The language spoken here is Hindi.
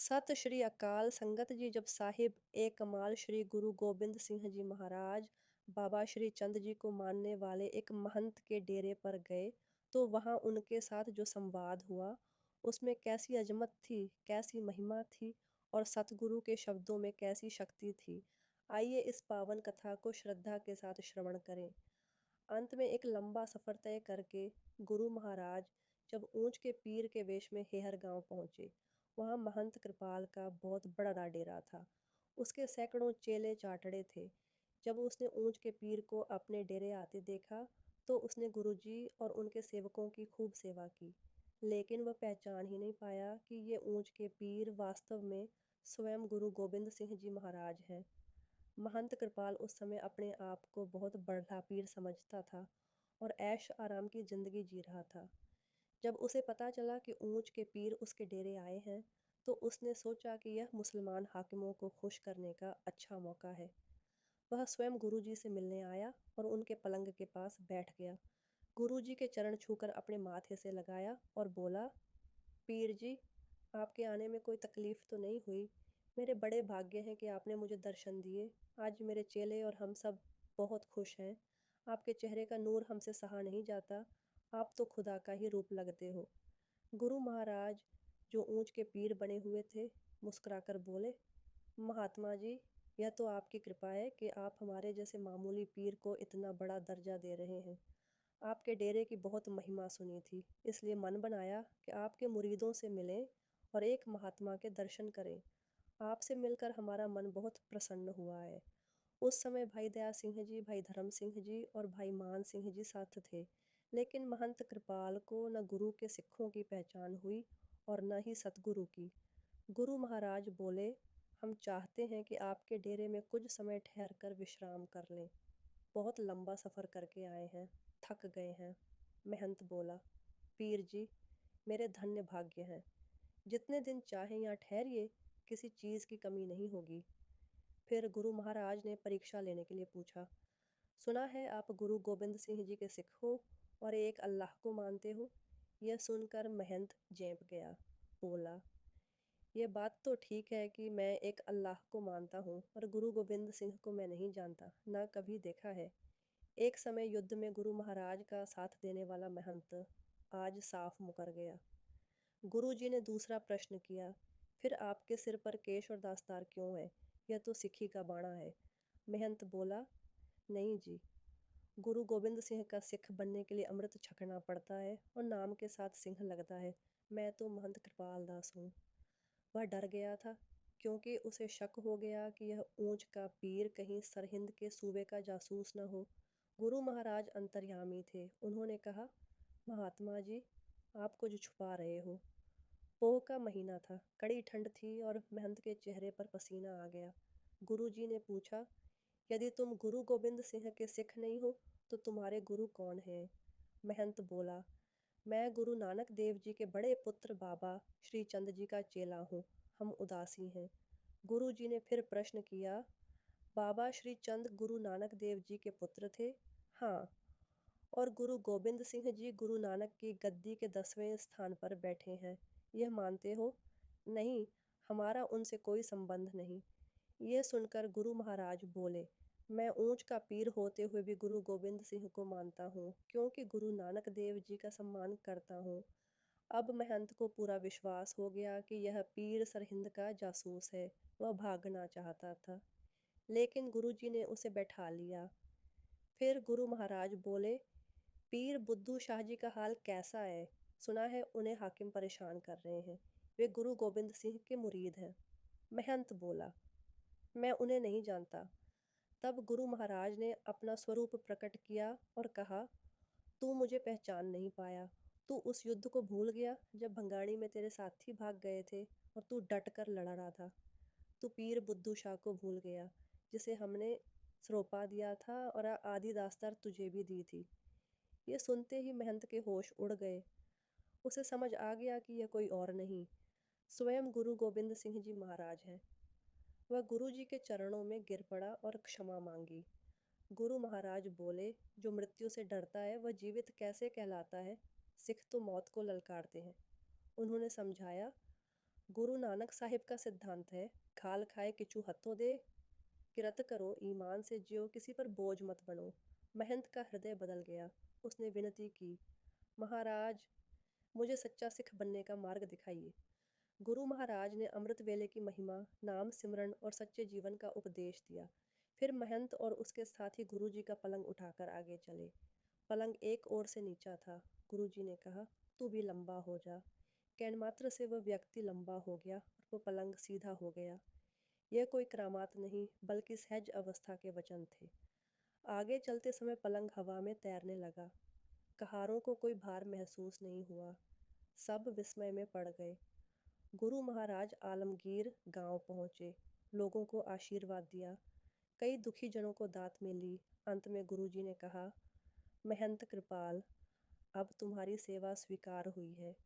सत श्री अकाल संगत जी। जब साहिब एक कमाल श्री गुरु गोबिंद सिंह जी महाराज बाबा श्री चंद जी को मानने वाले एक महंत के डेरे पर गए तो वहां उनके साथ जो संवाद हुआ उसमें कैसी अजमत थी, कैसी महिमा थी और सतगुरु के शब्दों में कैसी शक्ति थी। आइए इस पावन कथा को श्रद्धा के साथ श्रवण करें। अंत में एक लंबा सफर तय करके गुरु महाराज जब ऊंच के पीर के वेश में हेहर गांव पहुंचे, वहां महंत कृपाल का बहुत बड़ा डेरा था। उसके सैकड़ों चेले चाटड़े थे। जब उसने ऊंच के पीर को अपने डेरे आते देखा तो उसने गुरुजी और उनके सेवकों की खूब सेवा की, लेकिन वह पहचान ही नहीं पाया कि ये ऊंच के पीर वास्तव में स्वयं गुरु गोबिंद सिंह जी महाराज हैं। महंत कृपाल उस समय अपने आप को बहुत बड़ा पीर समझता था और ऐश आराम की जिंदगी जी रहा था। जब उसे पता चला कि ऊंच के पीर उसके डेरे आए हैं तो उसने सोचा कि यह मुसलमान हाकिमों को खुश करने का अच्छा मौका है। वह स्वयं गुरुजी से मिलने आया और उनके पलंग के पास बैठ गया। गुरुजी के चरण छूकर अपने माथे से लगाया और बोला, पीर जी, आपके आने में कोई तकलीफ तो नहीं हुई? मेरे बड़े भाग्य हैं कि आपने मुझे दर्शन दिए। आज मेरे चेले और हम सब बहुत खुश हैं। आपके चेहरे का नूर हमसे सहा नहीं जाता। आप तो खुदा का ही रूप लगते हो। गुरु महाराज, जो ऊंच के पीर बने हुए थे, मुस्कुराकर बोले, महात्मा जी, यह तो आपकी कृपा है कि आप हमारे जैसे मामूली पीर को इतना बड़ा दर्जा दे रहे हैं। आपके डेरे की बहुत महिमा सुनी थी, इसलिए मन बनाया कि आपके मुरीदों से मिलें और एक महात्मा के दर्शन करें। आपसे मिलकर हमारा मन बहुत प्रसन्न हुआ है। उस समय भाई दया सिंह जी, भाई धर्म सिंह जी और भाई मान सिंह जी साथ थे, लेकिन महंत कृपाल को न गुरु के सिखों की पहचान हुई और न ही सतगुरु की। गुरु महाराज बोले, हम चाहते हैं कि आपके डेरे में कुछ समय ठहर कर विश्राम कर लें। बहुत लंबा सफ़र करके आए हैं, थक गए हैं। महंत बोला, पीर जी, मेरे धन्य भाग्य हैं। जितने दिन चाहे यहाँ ठहरिए, किसी चीज़ की कमी नहीं होगी। फिर गुरु महाराज ने परीक्षा लेने के लिए पूछा, सुना है आप गुरु गोबिंद सिंह जी के सिख हो और एक अल्लाह को मानते हो। यह सुनकर महंत चौंक गया। बोला, ये बात तो ठीक है कि मैं एक अल्लाह को मानता हूँ, पर गुरु गोबिंद सिंह को मैं नहीं जानता, ना कभी देखा है। एक समय युद्ध में गुरु महाराज का साथ देने वाला महंत आज साफ मुकर गया। गुरुजी ने दूसरा प्रश्न किया, फिर आपके सिर पर केश और दास्तार क्यों है? यह तो सिखी का बाणा है। महंत बोला, नहीं जी, गुरु गोबिंद सिंह का सिख बनने के लिए अमृत छकना पड़ता है और नाम के साथ सिंह लगता है। मैं तो महंत कृपाल दास हूँ। वह डर गया था, क्योंकि उसे शक हो गया कि यह ऊंच का पीर कहीं सरहिंद के सूबे का जासूस न हो। गुरु महाराज अंतर्यामी थे। उन्होंने कहा, महात्मा जी, आप कुछ छुपा रहे हो। पोह का महीना था, कड़ी ठंड थी और महंत के चेहरे पर पसीना आ गया। गुरुजी ने पूछा, यदि तुम गुरु गोबिंद सिंह के सिख नहीं हो तो तुम्हारे गुरु कौन हैं? महंत बोला, मैं गुरु नानक देव जी के बड़े पुत्र बाबा श्री चंद जी का चेला हूँ। हम उदासी हैं। गुरु जी ने फिर प्रश्न किया, बाबा श्री चंद गुरु नानक देव जी के पुत्र थे? हाँ। और गुरु गोबिंद सिंह जी गुरु नानक की गद्दी के 10वें स्थान पर बैठे हैं, यह मानते हो? नहीं, हमारा उनसे कोई संबंध नहीं। ये सुनकर गुरु महाराज बोले, मैं ऊंच का पीर होते हुए भी गुरु गोबिंद सिंह को मानता हूँ, क्योंकि गुरु नानक देव जी का सम्मान करता हूँ। अब महंत को पूरा विश्वास हो गया कि यह पीर सरहिंद का जासूस है। वह भागना चाहता था, लेकिन गुरुजी ने उसे बैठा लिया। फिर गुरु महाराज बोले, पीर बुद्धू शाह जी का हाल कैसा है? सुना है उन्हें हाकिम परेशान कर रहे हैं। वे गुरु गोबिंद सिंह के मुरीद हैं। महंत बोला, मैं उन्हें नहीं जानता। तब गुरु महाराज ने अपना स्वरूप प्रकट किया और कहा, तू मुझे पहचान नहीं पाया। तू उस युद्ध को भूल गया जब भंगाणी में तेरे साथी भाग गए थे और तू डट कर लड़ रहा था। तू पीर बुद्धू शाह को भूल गया, जिसे हमने सरोपा दिया था और आधी दास्तार तुझे भी दी थी। ये सुनते ही महंत के होश उड़ गए। उसे समझ आ गया कि यह कोई और नहीं, स्वयं गुरु गोबिंद सिंह जी महाराज हैं। वह गुरु जी के चरणों में गिर पड़ा और क्षमा मांगी। गुरु महाराज बोले, जो मृत्यु से डरता है वह जीवित कैसे कहलाता है? सिख तो मौत को ललकारते हैं। उन्होंने समझाया, गुरु नानक साहिब का सिद्धांत है, खाल खाए किचू हथों दे, किरत करो ईमान से जियो, किसी पर बोझ मत बनो। महंत का हृदय बदल गया। उसने विनती की, महाराज, मुझे सच्चा सिख बनने का मार्ग दिखाइए। गुरु महाराज ने अमृत वेले की महिमा, नाम सिमरन और सच्चे जीवन का उपदेश दिया। फिर महंत और उसके साथी गुरु जी का पलंग उठाकर आगे चले। पलंग एक ओर से नीचा था। गुरु जी ने कहा, तू भी लंबा हो जा। कहन मात्र से वह व्यक्ति लंबा हो गया और वह पलंग सीधा हो गया। यह कोई करामात नहीं, बल्कि सहज अवस्था के वचन थे। आगे चलते समय पलंग हवा में तैरने लगा। कहारों को कोई भार महसूस नहीं हुआ। सब विस्मय में पड़ गए। गुरु महाराज आलमगीर गांव पहुंचे। लोगों को आशीर्वाद दिया। कई दुखी जनों को दात मिली। अंत में गुरुजी ने कहा, महंत कृपाल, अब तुम्हारी सेवा स्वीकार हुई है।